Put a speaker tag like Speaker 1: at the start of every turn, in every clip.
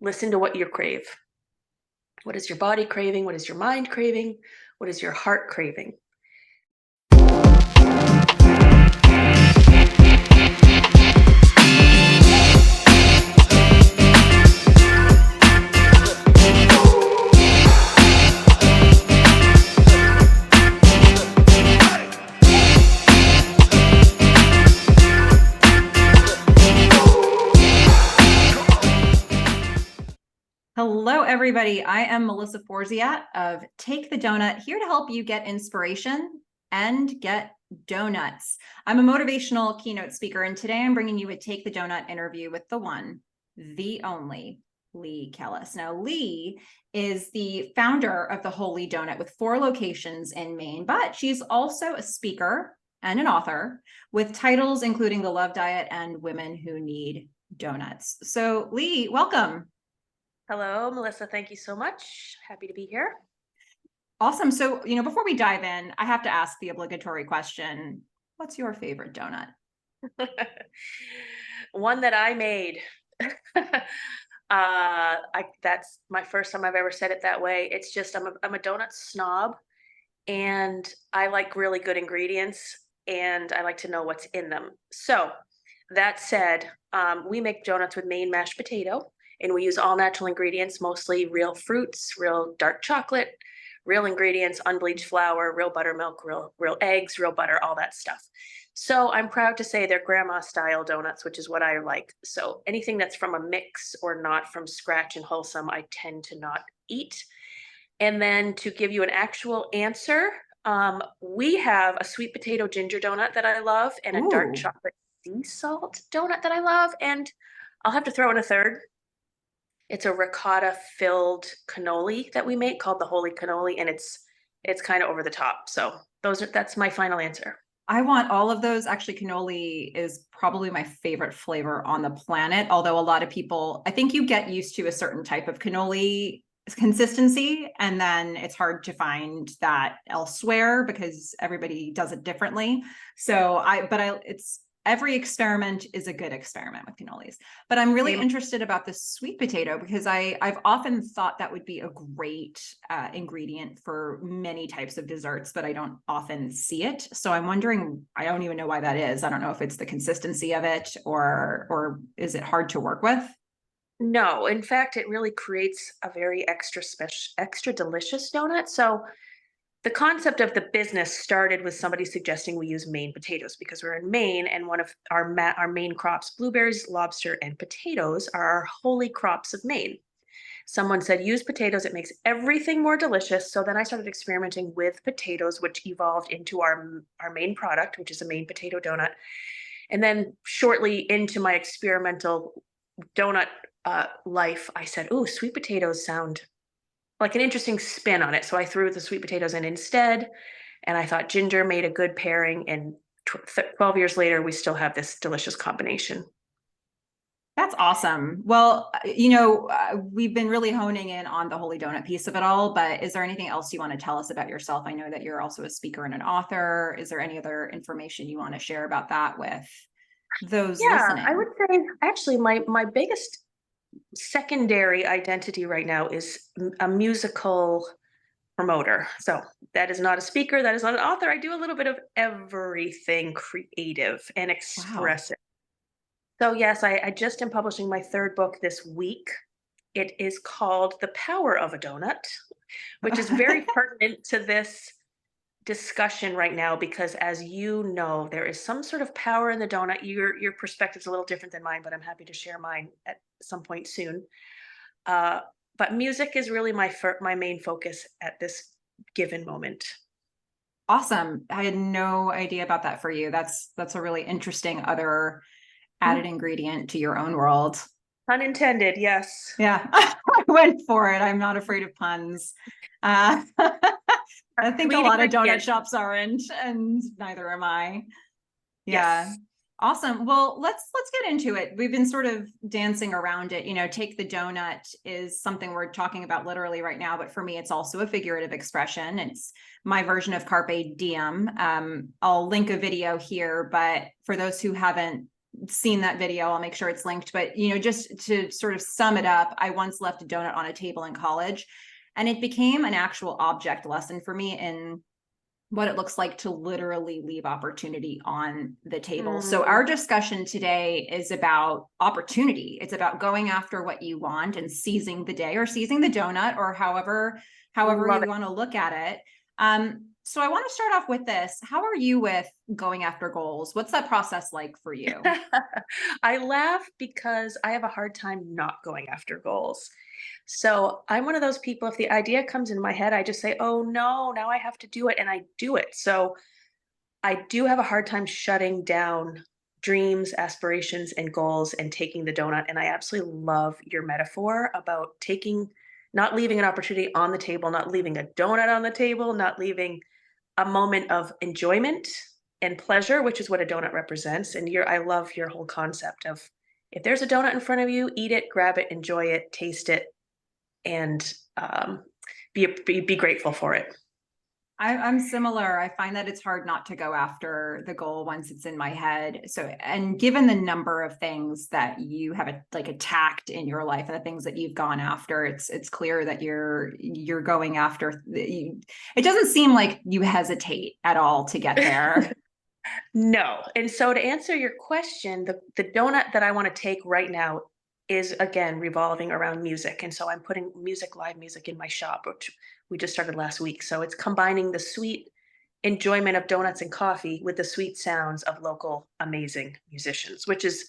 Speaker 1: listen to what you crave. What is your body craving? What is your mind craving? What is your heart craving?
Speaker 2: Hello, everybody. I am Melissa Forziat of Take the Donut, here to help you get inspiration and get donuts. I'm a motivational keynote speaker, and today I'm bringing you a Take the Donut interview with the one, the only, Leigh Kellis. Now, Leigh is the founder of the Holy Donut with 4 locations in Maine, but she's also a speaker and an author with titles including The Love Diet and Women Who Need Donuts. So, Leigh, welcome.
Speaker 1: Hello, Melissa. Thank you so much. Happy to be here.
Speaker 2: Awesome. So, before we dive in, I have to ask the obligatory question. What's your favorite donut?
Speaker 1: One that I made. That's my first time I've ever said it that way. It's just I'm a donut snob, and I like really good ingredients, and I like to know what's in them. So that said, we make donuts with Maine mashed potato, and we use all natural ingredients, mostly real fruits, real dark chocolate, real ingredients, unbleached flour, real buttermilk, real eggs, real butter, all that stuff. So I'm proud to say they're grandma style donuts, which is what I like. So anything that's from a mix or not from scratch and wholesome, I tend to not eat. And then to give you an actual answer, we have a sweet potato ginger donut that I love, and a dark chocolate sea salt donut that I love. And I'll have to throw in a third. It's a ricotta filled cannoli that we make called the Holy Cannoli, and it's kind of over the top. So that's my final answer.
Speaker 2: I want all of those. Actually, cannoli is probably my favorite flavor on the planet. Although a lot of people, I think you get used to a certain type of cannoli consistency, and then it's hard to find that elsewhere because everybody does it differently. So it's every experiment is a good experiment with cannolis. But I'm really interested about the sweet potato because I've often thought that would be a great ingredient for many types of desserts, but I don't often see it. So I'm wondering, I don't even know why that is. I don't know if it's the consistency of it or is it hard to work with?
Speaker 1: No, in fact, it really creates a very extra delicious donut. So the concept of the business started with somebody suggesting we use Maine potatoes because we're in Maine, and one of our main crops, blueberries, lobster, and potatoes, are our holy crops of Maine. Someone said, use potatoes, it makes everything more delicious. So then I started experimenting with potatoes, which evolved into our main product, which is a Maine potato donut. And then shortly into my experimental donut life, I said, oh, sweet potatoes sound like an interesting spin on it. So I threw the sweet potatoes in instead. And I thought ginger made a good pairing. And 12 years later, we still have this delicious combination.
Speaker 2: That's awesome. Well, we've been really honing in on the Holy Donut piece of it all, but is there anything else you want to tell us about yourself? I know that you're also a speaker and an author. Is there any other information you want to share about that with those listening?
Speaker 1: I would say actually my biggest secondary identity right now is a musical promoter. So that is not a speaker, that is not an author. I do a little bit of everything creative and expressive. Wow. So yes, I just am publishing my 3rd book this week. It is called The Power of a Donut, which is very pertinent to this discussion right now, because as you know, there is some sort of power in the donut. Your perspective is a little different than mine, but I'm happy to share mine at some point soon. But music is really my main focus at this given moment.
Speaker 2: Awesome. I had no idea about that for you. That's a really interesting other added ingredient to your own world.
Speaker 1: Unintended, yes.
Speaker 2: Yeah, I went for it. I'm not afraid of puns. I think a lot of donut shops aren't, and neither am I. Yeah. Yes. Awesome. Well, let's get into it. We've been sort of dancing around it. Take the donut is something we're talking about literally right now, but for me, it's also a figurative expression. It's my version of carpe diem. I'll link a video here, but for those who haven't seen that video, I'll make sure it's linked. But, just to sort of sum it up, I once left a donut on a table in college, and it became an actual object lesson for me in what it looks like to literally leave opportunity on the table. So our discussion today is about opportunity. It's about going after what you want and seizing the day, or seizing the donut, or however
Speaker 1: Love
Speaker 2: you want to look at it. So I want to start off with this. How are you with going after goals? What's that process like for you?
Speaker 1: I laugh because I have a hard time not going after goals. So I'm one of those people, if the idea comes in my head, I just say, oh no, now I have to do it. And I do it. So I do have a hard time shutting down dreams, aspirations, and goals and taking the donut. And I absolutely love your metaphor about not leaving an opportunity on the table, not leaving a donut on the table, not leaving a moment of enjoyment and pleasure, which is what a donut represents. And I love your whole concept of, if there's a donut in front of you, eat it, grab it, enjoy it, taste it, and be grateful for it.
Speaker 2: I'm similar. I find that it's hard not to go after the goal once it's in my head. So, and given the number of things that you have attacked in your life and the things that you've gone after, it's clear that you're going after. It doesn't seem like you hesitate at all to get there.
Speaker 1: No. And so to answer your question, the donut that I want to take right now is again revolving around music. And so I'm putting live music in my shop, which we just started last week. So it's combining the sweet enjoyment of donuts and coffee with the sweet sounds of local amazing musicians, which is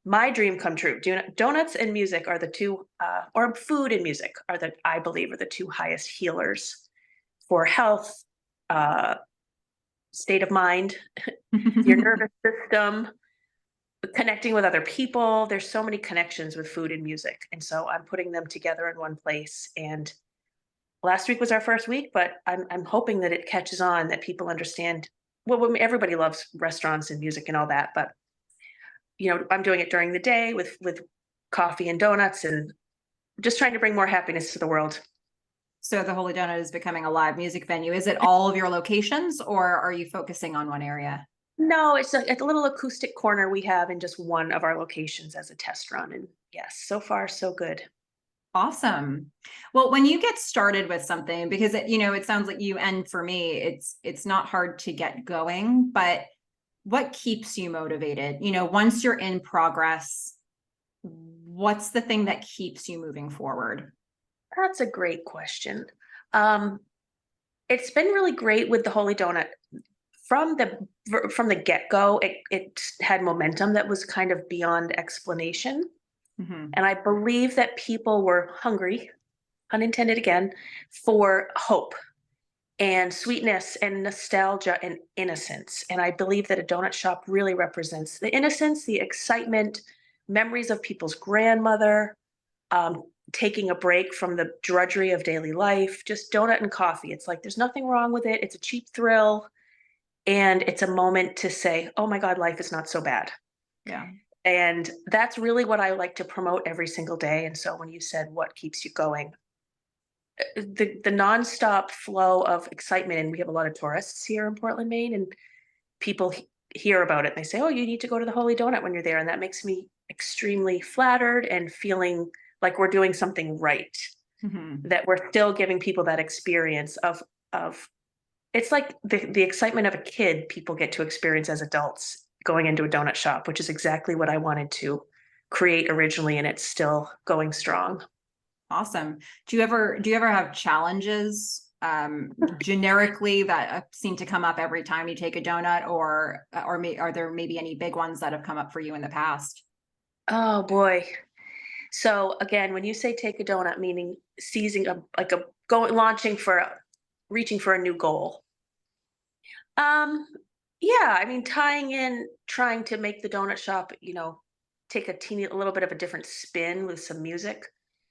Speaker 1: my dream come true. Donuts and music are the two, or food and music I believe, are the two highest healers for health, state of mind, your nervous system, connecting with other people. There's so many connections with food and music. And so I'm putting them together in one place. And last week was our first week, but I'm hoping that it catches on, that people understand. Well, everybody loves restaurants and music and all that, but I'm doing it during the day with coffee and donuts, and just trying to bring more happiness to the world.
Speaker 2: So the Holy Donut is becoming a live music venue. Is it all of your locations, or are you focusing on one area?
Speaker 1: No, it's a little acoustic corner we have in just one of our locations as a test run. And yes, so far so good.
Speaker 2: Awesome. Well, when you get started with something, because it sounds like you, and for me, it's not hard to get going, but what keeps you motivated? Once you're in progress, what's the thing that keeps you moving forward?
Speaker 1: That's a great question. Um, it's been really great with the Holy Donut. From the get-go, it had momentum that was kind of beyond explanation.
Speaker 2: Mm-hmm.
Speaker 1: And I believe that people were hungry, unintended again, for hope and sweetness and nostalgia and innocence. And I believe that a donut shop really represents the innocence, the excitement, memories of people's grandmother, taking a break from the drudgery of daily life, just donut and coffee. It's like there's nothing wrong with it. It's a cheap thrill. And it's a moment to say, oh my God, life is not so bad.
Speaker 2: Yeah.
Speaker 1: And that's really what I like to promote every single day. And so when you said what keeps you going, the nonstop flow of excitement, and we have a lot of tourists here in Portland, Maine, and people hear about it. And they say, oh, you need to go to the Holy Donut when you're there. And that makes me extremely flattered and feeling like we're doing something right,
Speaker 2: Mm-hmm.
Speaker 1: that we're still giving people that experience of it's like the excitement of a kid people get to experience as adults going into a donut shop, which is exactly what I wanted to create originally, and it's still going strong.
Speaker 2: Awesome. Do you ever have challenges generically that seem to come up every time you take a donut, or are there maybe any big ones that have come up for you in the past?
Speaker 1: Oh boy. So again, when you say take a donut, meaning seizing reaching for a new goal. Um, yeah, I mean, tying in, trying to make the donut shop, take a little bit of a different spin with some music.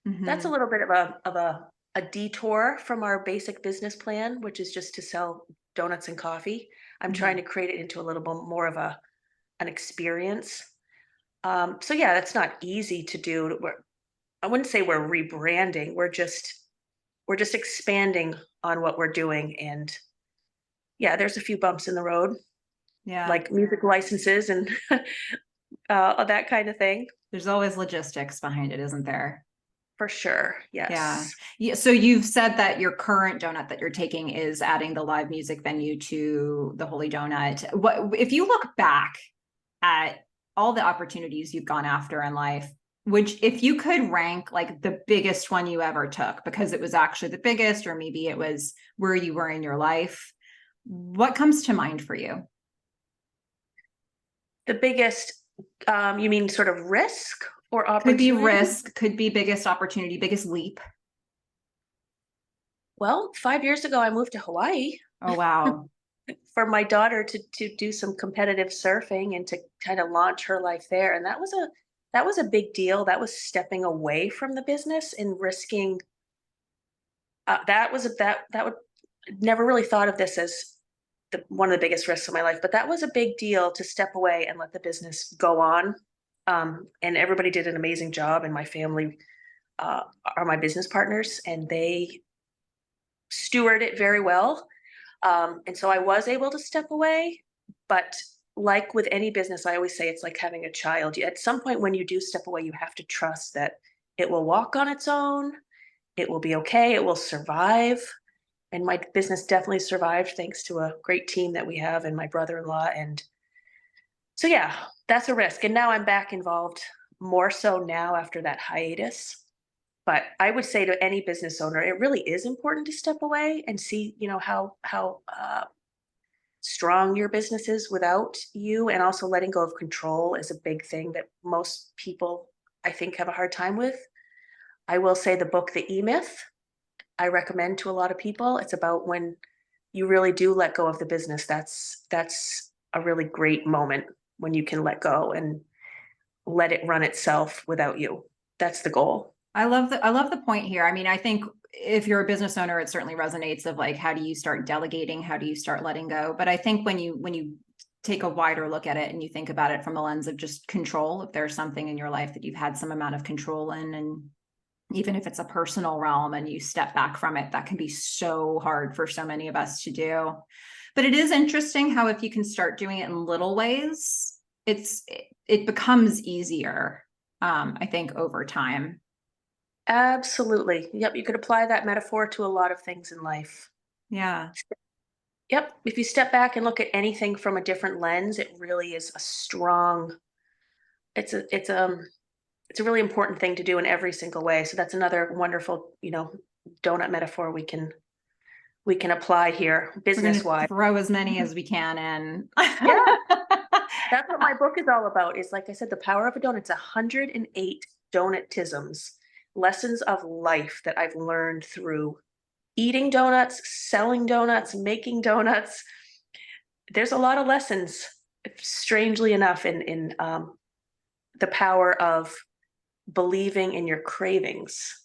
Speaker 1: That's a
Speaker 2: Mm-hmm.
Speaker 1: little bit of a detour from our basic business plan, which is just to sell donuts and coffee. I'm trying
Speaker 2: Mm-hmm.
Speaker 1: to create it into a little bit more of an experience. So yeah, that's not easy to do. I wouldn't say we're rebranding. We're just expanding on what we're doing. And yeah, there's a few bumps in the road,
Speaker 2: Yeah.
Speaker 1: like music licenses and that kind of thing.
Speaker 2: There's always logistics behind it, isn't there?
Speaker 1: For sure.
Speaker 2: Yeah.
Speaker 1: Yes.
Speaker 2: Yeah. So you've said that your current donut that you're taking is adding the live music venue to the Holy Donut. What if you look back at all the opportunities you've gone after in life, which if you could rank like the biggest one you ever took, because it was actually the biggest, or maybe it was where you were in your life, what comes to mind for you?
Speaker 1: The biggest, you mean sort of risk or
Speaker 2: Could be
Speaker 1: opportunity?
Speaker 2: risk, could be biggest opportunity, biggest leap.
Speaker 1: Well, 5 years ago, I moved to Hawaii
Speaker 2: Oh, wow.
Speaker 1: for my daughter to do some competitive surfing and to kind of launch her life there. And that was a big deal. That was stepping away from the business and risking. That would never really thought of this as one of the biggest risks of my life, but that was a big deal to step away and let the business go on. And everybody did an amazing job, and my family are my business partners, and they steward it very well. And so I was able to step away, but like with any business, I always say it's like having a child. At some point, when you do step away, you have to trust that it will walk on its own. It will be okay. It will survive. And my business definitely survived thanks to a great team that we have and my brother-in-law. And so, yeah, that's a risk. And now I'm back involved more so now after that hiatus. But I would say to any business owner, it really is important to step away and see, how strong your business is without you, and also letting go of control is a big thing that most people, I think, have a hard time with. I will say the book, The E-Myth, I recommend to a lot of people. It's about when you really do let go of the business. That's a really great moment when you can let go and let it run itself without you. That's the goal.
Speaker 2: I love the point here. I mean, I think if you're a business owner, it certainly resonates of like, how do you start delegating? How do you start letting go? But I think when you take a wider look at it and you think about it from the lens of just control, if there's something in your life that you've had some amount of control in, and even if it's a personal realm and you step back from it, that can be so hard for so many of us to do. But it is interesting how if you can start doing it in little ways, it becomes easier, I think, over time.
Speaker 1: Absolutely. Yep. You could apply that metaphor to a lot of things in life.
Speaker 2: Yeah.
Speaker 1: Yep. If you step back and look at anything from a different lens, it really is a strong, it's a, it's it's a really important thing to do in every single way. So that's another wonderful, donut metaphor we can apply here
Speaker 2: We're going
Speaker 1: business
Speaker 2: to
Speaker 1: wise.
Speaker 2: throw as many as we can in.
Speaker 1: Yeah. That's what my book is all about, is like I said, the power of a donut. It's 108 donut-isms, lessons of life that I've learned through eating donuts, selling donuts, making donuts. There's a lot of lessons, strangely enough, in the power of believing in your cravings.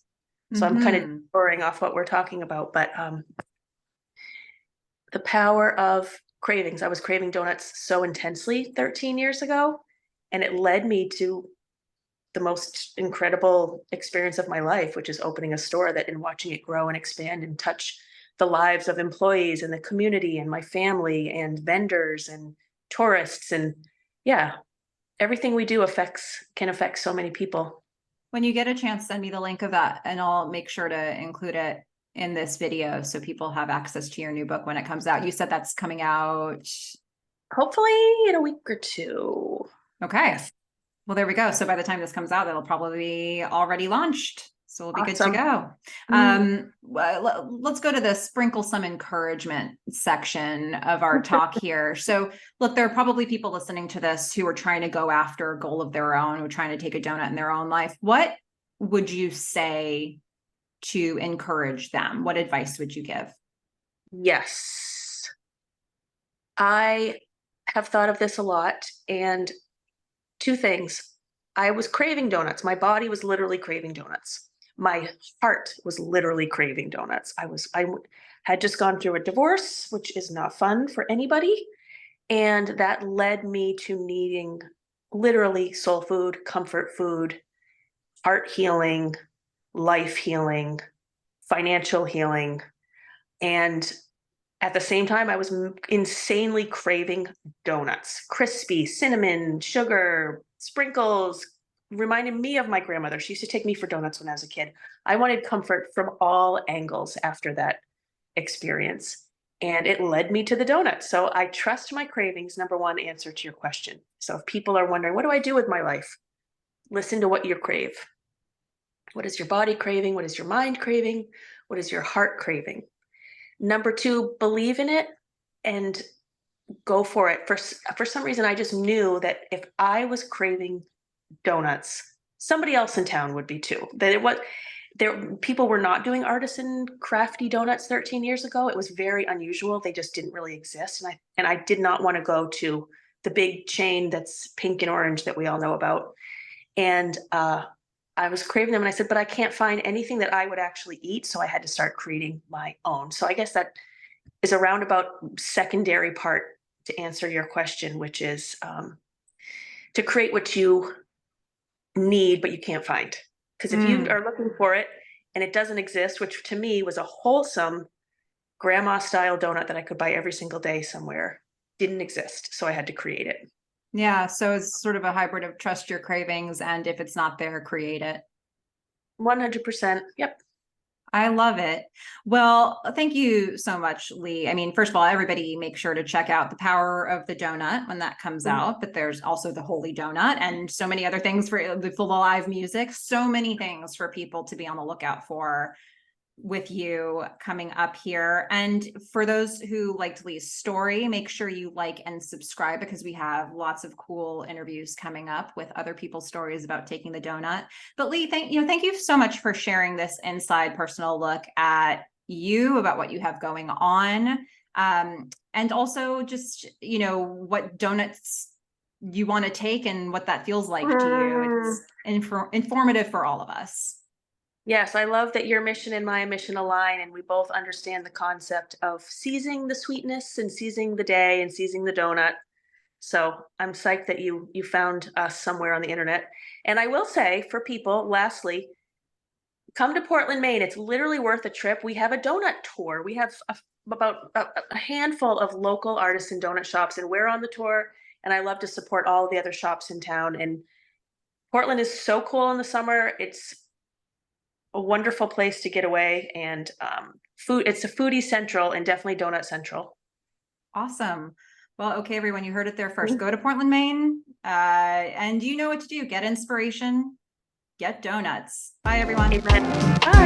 Speaker 1: So I'm kind of
Speaker 2: Mhm.
Speaker 1: pouring off what we're talking about, but the power of cravings. I was craving donuts so intensely 13 years ago, and it led me to the most incredible experience of my life, which is opening a store that and watching it grow and expand and touch the lives of employees and the community and my family and vendors and tourists. And yeah, everything we do can affect so many people.
Speaker 2: When you get a chance, send me the link of that and I'll make sure to include it in this video so people have access to your new book when it comes out. You said that's coming out.
Speaker 1: Hopefully in a week or two.
Speaker 2: Okay.
Speaker 1: Yes.
Speaker 2: Well, there we go. So by the time this comes out, it'll probably be already launched. So we'll be good to
Speaker 1: Awesome.
Speaker 2: go.
Speaker 1: Mm.
Speaker 2: Let's go to the sprinkle some encouragement section of our talk here. So look, there are probably people listening to this who are trying to go after a goal of their own, who are trying to take a donut in their own life. What would you say to encourage them? What advice would you give?
Speaker 1: Yes. I have thought of this a lot, and two things. I was craving donuts. My body was literally craving donuts. My heart was literally craving donuts. Had just gone through a divorce, which is not fun for anybody. And that led me to needing literally soul food, comfort food, heart healing, life healing, financial healing. And at the same time, I was insanely craving donuts, crispy, cinnamon, sugar, sprinkles, reminded me of my grandmother. She used to take me for donuts when I was a kid. I wanted comfort from all angles after that experience. And it led me to the donut. So I trust my cravings, number one answer to your question. So if people are wondering, what do I do with my life? Listen to what you crave. What is your body craving? What is your mind craving? What is your heart craving? Number two, believe in it and go for it. For some reason, I just knew that if I was craving donuts, somebody else in town would be too. That it was there. People were not doing artisan crafty donuts 13 years ago. It was very unusual. They just didn't really exist, and I did not want to go to the big chain that's pink and orange that we all know about. And I was craving them, and I said, but I can't find anything that I would actually eat, so I had to start creating my own. So I guess that is a roundabout secondary part to answer your question, which is to create what you need but you can't find. Because if you are looking for it and it doesn't exist, which to me was a wholesome grandma style donut that I could buy every single day somewhere, didn't exist. So I had to create it.
Speaker 2: Yeah. So it's sort of a hybrid of trust your cravings, and if it's not there, create it.
Speaker 1: 100%. Yep.
Speaker 2: I love it. Well, thank you so much, Leigh. I mean, first of all, everybody make sure to check out The Power of the Donut when that comes out, but there's also The Holy Donut and so many other things for the live music, so many things for people to be on the lookout for with you coming up here. And for those who liked Leigh's story, make sure you like and subscribe, because we have lots of cool interviews coming up with other people's stories about taking the donut. But Leigh, thank you so much for sharing this inside personal look at you, about what you have going on. And also just, what donuts you want to take and what that feels like to you. It's informative for all of us.
Speaker 1: Yes, I love that your mission and my mission align, and we both understand the concept of seizing the sweetness and seizing the day and seizing the donut. So I'm psyched that you found us somewhere on the internet. And I will say for people, lastly, come to Portland, Maine. It's literally worth a trip. We have a donut tour. We have about a handful of local artisan donut shops, and we're on the tour. And I love to support all of the other shops in town. And Portland is so cool in the summer. It's a wonderful place to get away, and food. It's a foodie central and definitely donut central.
Speaker 2: Awesome. Well, okay, everyone, you heard it there first. Go to Portland, Maine, and you know what to do. Get inspiration, get donuts. Bye, everyone.
Speaker 1: Amen. Bye.